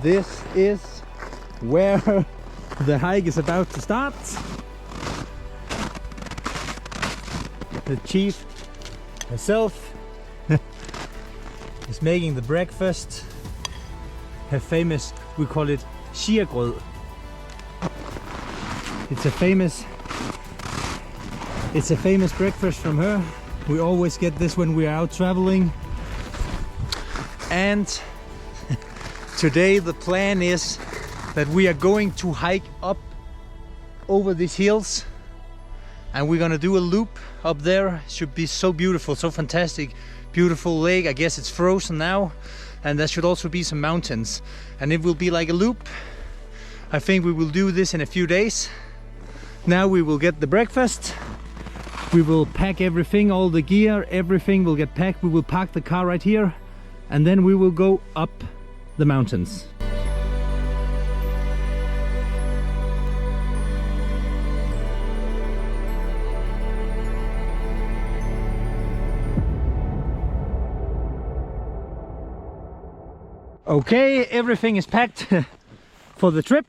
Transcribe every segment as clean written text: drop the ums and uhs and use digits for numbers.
this is where the hike is about to start. The chief herself is making the breakfast. Her famous, we call it skiergrød. It's a famous breakfast from her. We always get this when we are out traveling. And today the plan is that we are going to hike up over these hills, and we're gonna do a loop up there. It should be so beautiful, so fantastic. Beautiful lake. I guess it's frozen now, and there should also be some mountains, and it will be like a loop. I think we will do this in a few days. Now we will get the breakfast. We will pack everything, all the gear, everything will get packed. We will park the car right here, and then we will go up the mountains. Okay, everything is packed for the trip.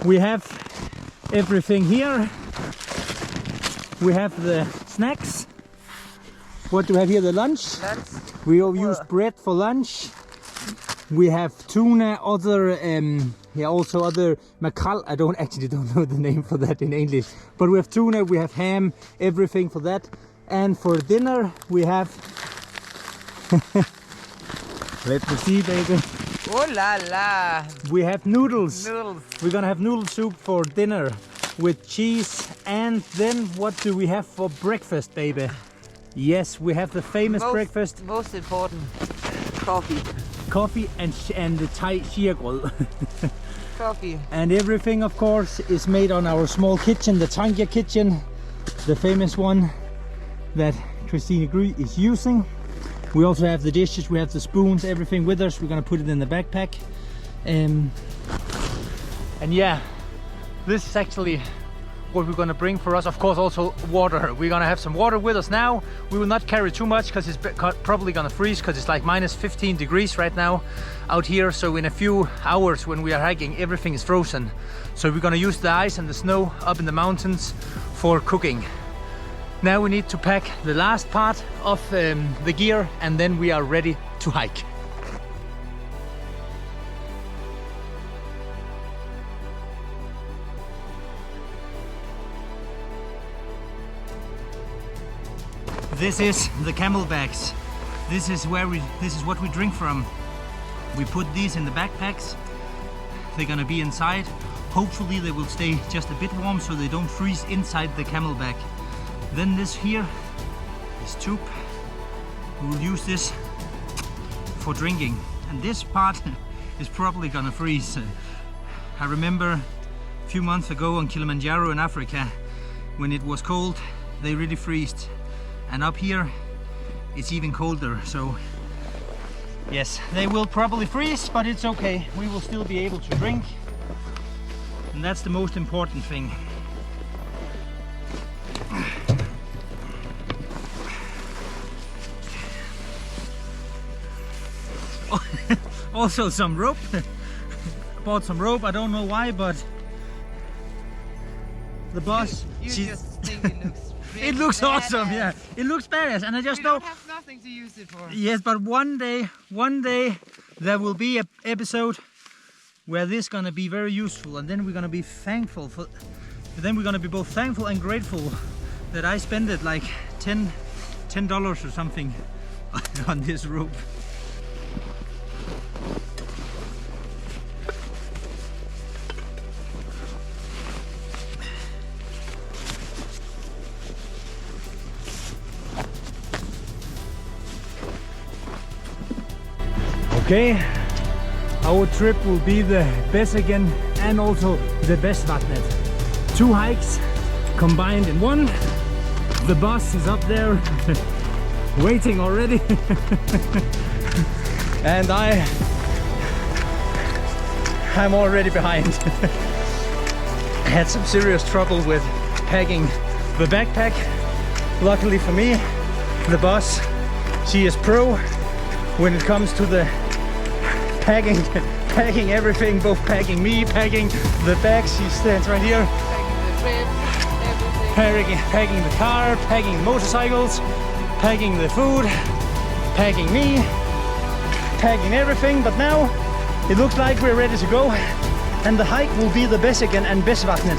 We have everything here. We have the snacks. What do we have here? The lunch. We all use bread for lunch. We have tuna, other also other mackerel. I don't know the name for that in English, but we have tuna, we have ham, everything for that. And for dinner we have let me see, baby. Oh la la! We have noodles. Noodles. We're gonna have noodle soup for dinner with cheese. And then what do we have for breakfast, baby? Yes, we have the famous breakfast. Most important, coffee. Coffee and the Thai skiergrød. Coffee. And everything, of course, is made on our small kitchen, the Tanja kitchen, the famous one that Christine Gry is using. We also have the dishes, we have the spoons, everything with us. We're gonna put it in the backpack. And yeah, this is actually what we're gonna bring for us. Of course, also water. We're gonna have some water with us now. We will not carry too much because it's probably gonna freeze, because it's like minus 15 degrees right now out here. So in a few hours when we are hiking, everything is frozen. So we're gonna use the ice and the snow up in the mountains for cooking. Now we need to pack the last part of the gear, and then we are ready to hike. This is the camelbacks. This is what we drink from. We put these in the backpacks. They're gonna be inside. Hopefully they will stay just a bit warm so they don't freeze inside the camelback. Then this here is tube. We will use this for drinking, and this part is probably gonna freeze. I remember a few months ago on Kilimanjaro in Africa, when it was cold, they really freezed, and up here it's even colder. So yes, they will probably freeze, but it's okay. We will still be able to drink, and that's the most important thing. Also some rope. Bought some rope, I don't know why, but the boss, You just think it looks really it looks badass. awesome, yeah. It looks badass, and I just We know don't have nothing to use it for. yes, but one day there will be an episode where this is gonna be very useful, and then we're gonna be thankful for. Then we're gonna be both thankful and grateful that I spent it like $10 or something on this rope. Okay, our trip will be the best again, and also the best Vatnet. 2 hikes combined in one. The bus is up there waiting already. And I'm already behind. I had some serious trouble with packing the backpack. Luckily for me, the boss, she is pro when it comes to the packing everything, both packing me, packing the bags. He stands right here. Packing the trips, everything. Packing the car, packing motorcycles, packing the food, packing me, packing everything. But now it looks like we're ready to go, and the hike will be the Bessigen and Besvatnet.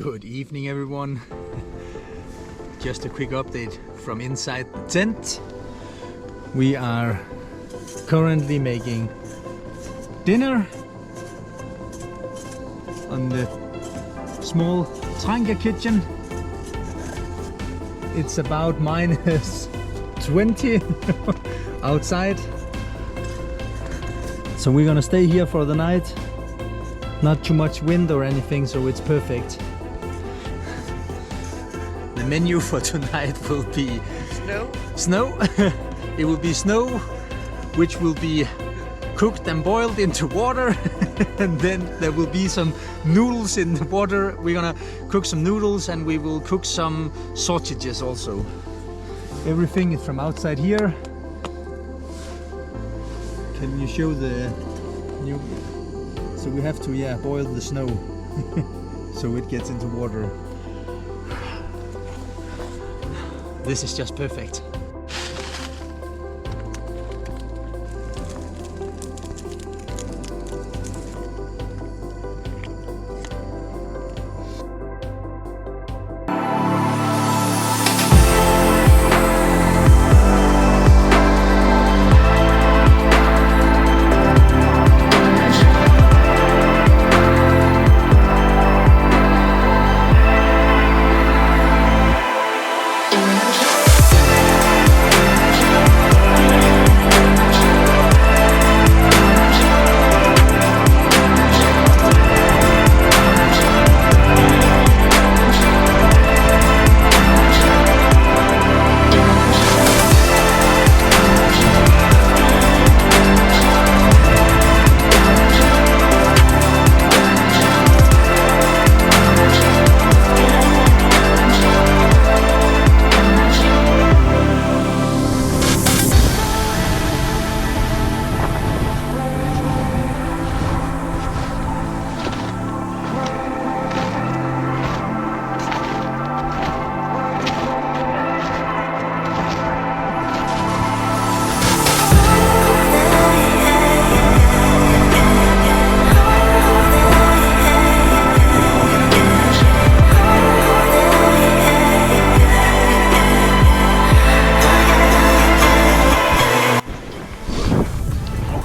Good evening, everyone. Just a quick update from inside the tent. We are currently making dinner on the small Trangia kitchen. It's about minus 20 outside. So we're gonna stay here for the night. Not too much wind or anything, so it's perfect. The menu for tonight will be snow. It will be snow, which will be cooked and boiled into water. And then there will be some noodles in the water. We're gonna cook some noodles, and we will cook some sausages also. Everything is from outside here. Can you show the new? So we have to boil the snow so it gets into water. This is just perfect.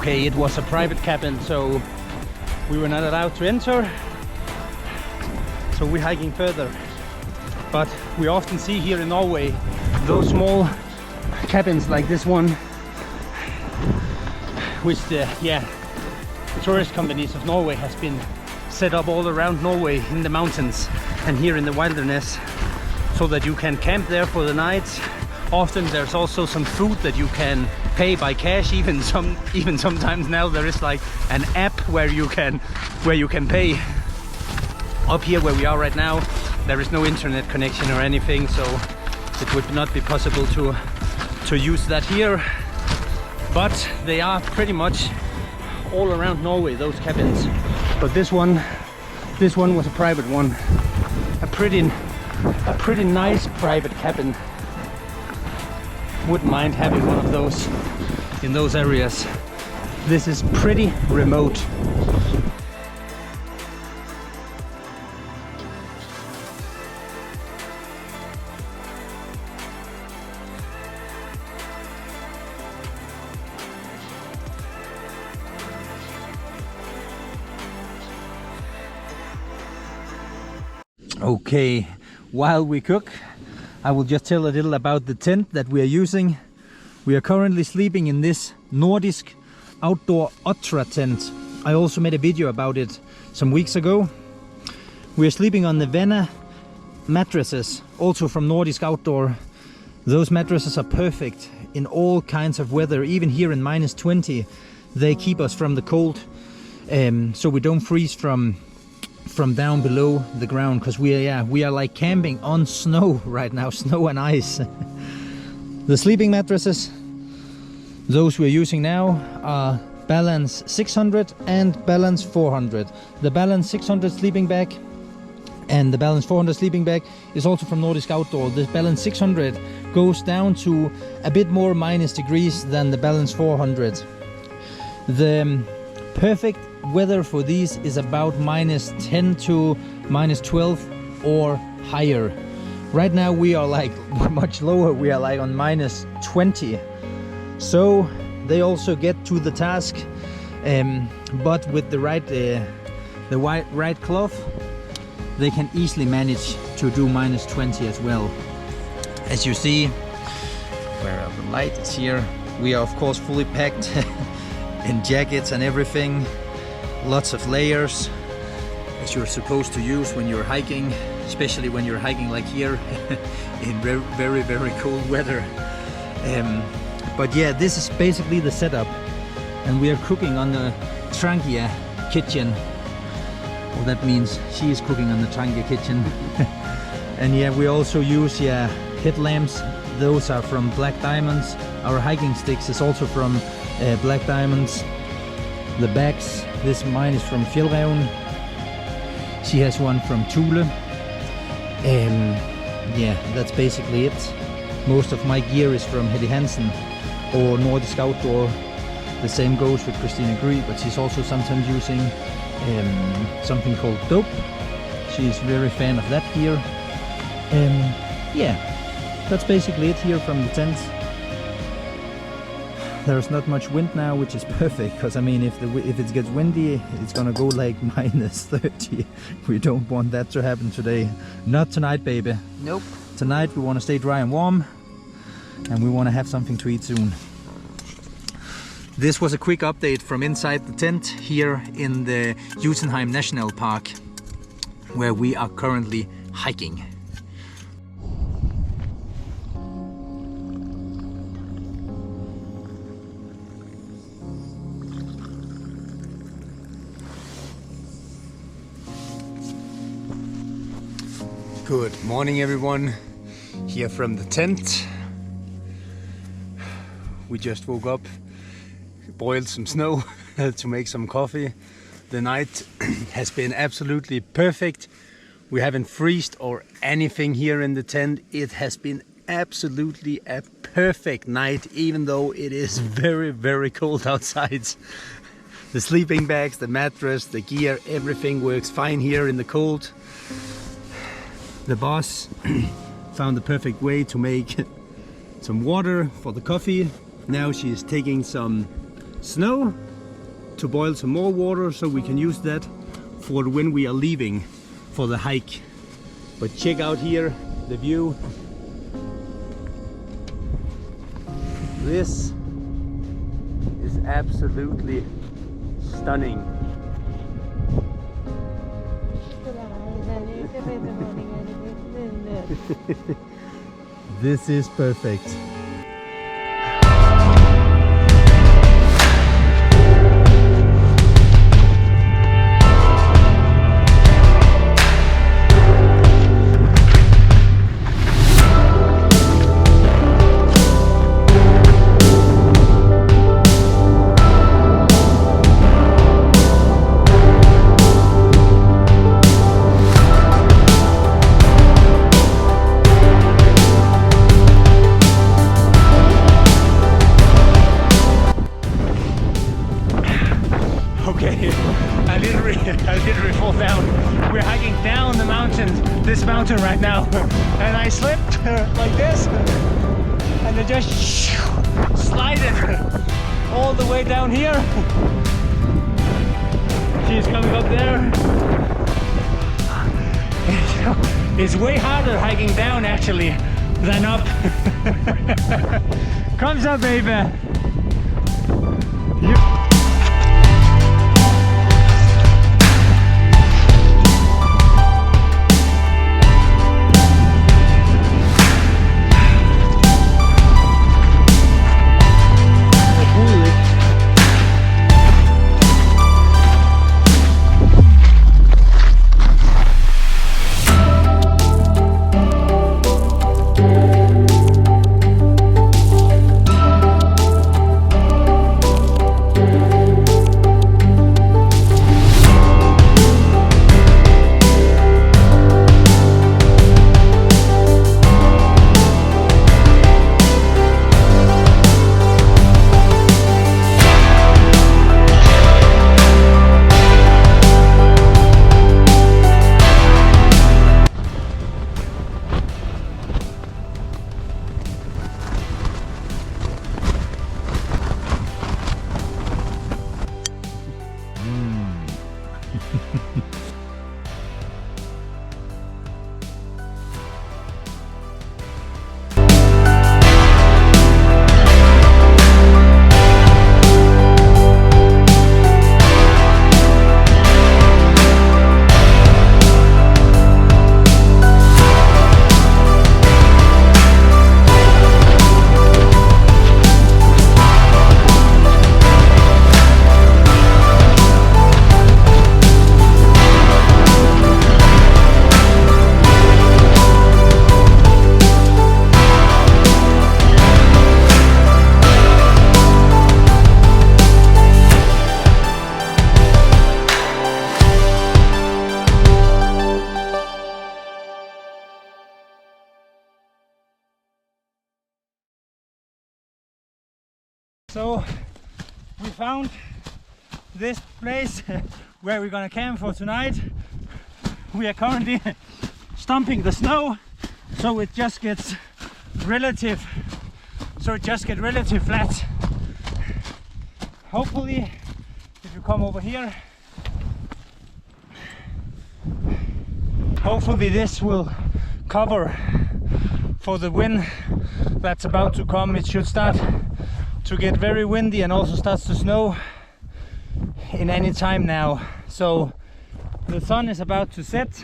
Okay, it was a private cabin, so we were not allowed to enter. So we're hiking further. But we often see here in Norway those small cabins like this one, which the tourist companies of Norway has been set up all around Norway in the mountains and here in the wilderness, so that you can camp there for the night. Often there's also some food that you can pay by cash. Even sometimes now there is like an app where you can pay. Up here where we are right now, there is no internet connection or anything, so it would not be possible to use that here. But they are pretty much all around Norway, those cabins. But this one was a private one, a pretty nice private cabin. Wouldn't mind having one of those in those areas. This is pretty remote. Okay, while we cook, I will just tell a little about the tent that we are using. We are currently sleeping in this Nordisk outdoor Ultra tent. I also made a video about it some weeks ago. We are sleeping on the Vena mattresses, also from Nordisk Outdoor. Those mattresses are perfect in all kinds of weather, even here in -20. They keep us from the cold, so we don't freeze from down below the ground, because we are like camping on snow right now, snow and ice. The sleeping mattresses, those we're using now, are Balance 600 and Balance 400. The Balance 600 sleeping bag and the Balance 400 sleeping bag is also from Nordisk Outdoor. The Balance 600 goes down to a bit more -degrees than the Balance 400. The perfect weather for these is about -10 to -12 or higher. Right now we are like much lower, we are like on -20. So they also get to the task, but with the right cloth, they can easily manage to do -20 as well. As you see, where are the lights here? We are of course fully packed in jackets and everything. Lots of layers, as you're supposed to use when you're hiking, especially when you're hiking like here in very, very cold weather. But yeah, this is basically the setup, and we are cooking on the Trangia kitchen. Well, that means she is cooking on the Trangia kitchen. And yeah, we also use headlamps. Those are from Black Diamonds. Our hiking sticks is also from Black Diamonds. The bags, mine is from Fjellraven. She has one from Thule. Yeah, that's basically it. Most of my gear is from Hedi Hansen or Nordisk Outdoor. The same goes with Christina Gry, but she's also sometimes using something called Dope. She's very fan of that gear. Yeah, that's basically it here from the tent. There's not much wind now, which is perfect, because I mean, if it gets windy, it's gonna go like -30. We don't want that to happen today. Not tonight, baby. Nope. Tonight we want to stay dry and warm, and we want to have something to eat soon. This was a quick update from inside the tent here in the Jotunheimen Nationalpark, where we are currently hiking. Good morning, everyone, here from the tent. We just woke up, boiled some snow to make some coffee. The night has been absolutely perfect. We haven't freezed or anything here in the tent. It has been absolutely a perfect night, even though it is very, very cold outside. The sleeping bags, the mattress, the gear, everything works fine here in the cold. The boss found the perfect way to make some water for the coffee. Now she is taking some snow to boil some more water so we can use that for when we are leaving for the hike. But check out here the view. This is absolutely stunning. This is perfect. Okay, I literally fall down. We're hiking down the mountain, this mountain right now, and I slipped like this, and I just slided all the way down here. She's coming up there. It's way harder hiking down actually than up. Comes up, baby. Yep. So we found this place where we're gonna camp for tonight. We are currently stomping the snow, so it just gets relative flat. Hopefully, if you come over here, hopefully this will cover for the wind that's about to come. It should start to get very windy and also starts to snow in any time now. So the sun is about to set.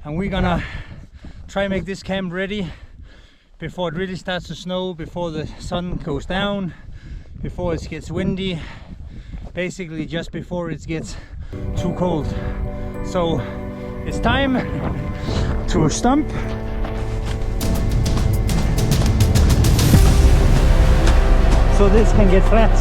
And we're gonna try and make this camp ready before it really starts to snow, before the sun goes down, before it gets windy, basically just before it gets too cold. So it's time to stump. So this can get flat.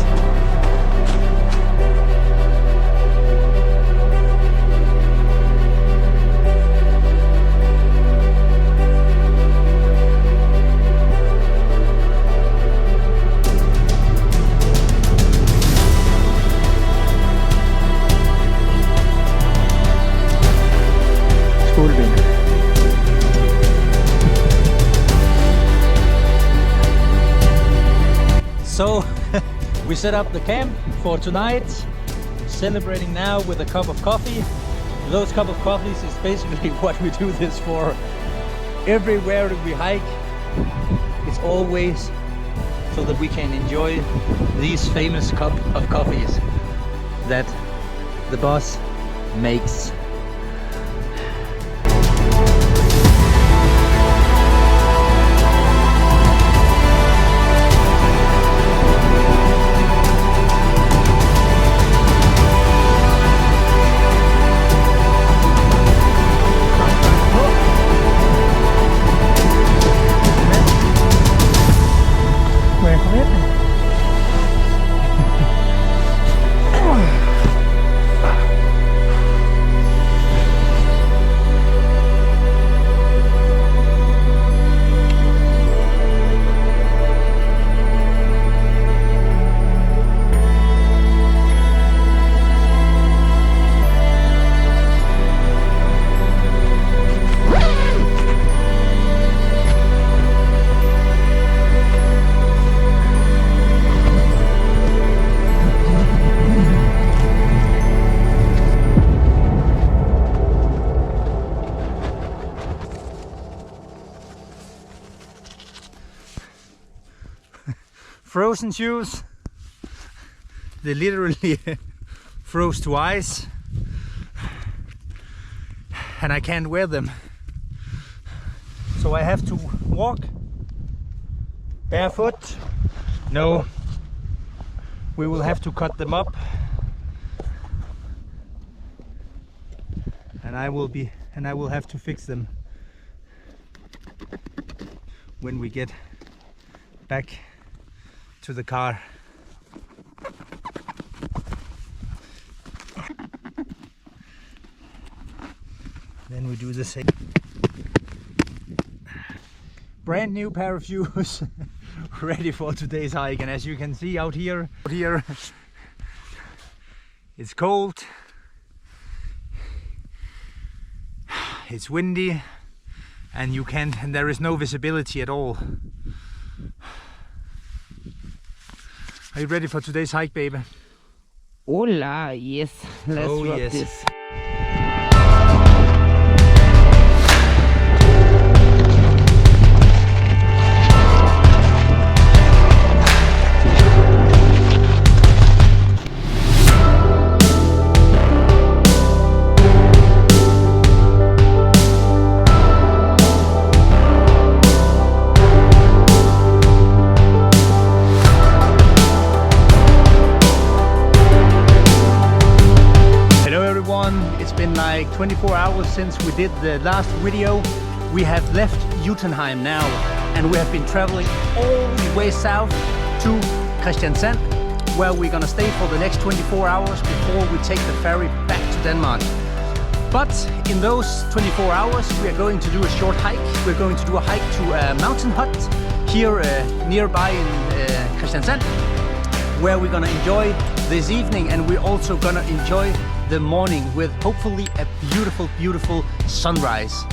So we set up the camp for tonight, celebrating now with a cup of coffee. Those cup of coffees is basically what we do this for. Everywhere that we hike, it's always so that we can enjoy these famous cup of coffees that the boss makes. Frozen shoes, they literally froze to ice and I can't wear them, so I have to walk barefoot. No, we will have to cut them up and I will have to fix them when we get back to the car. Then we do the same. Brand new pair of shoes ready for today's hike, and as you can see out here it's cold, it's windy, and there is no visibility at all. Are you ready for today's hike, baby? Hola, yes. Let's rock yes. this. It's been like 24 hours since we did the last video. We have left Jotunheimen now and we have been traveling all the way south to Kristiansand, where we're gonna stay for the next 24 hours before we take the ferry back to Denmark. But in those 24 hours we are going to do a short hike. We're going to do a hike to a mountain hut here nearby in Kristiansand, where we're gonna enjoy this evening, and we're also gonna enjoy the morning with hopefully a beautiful sunrise.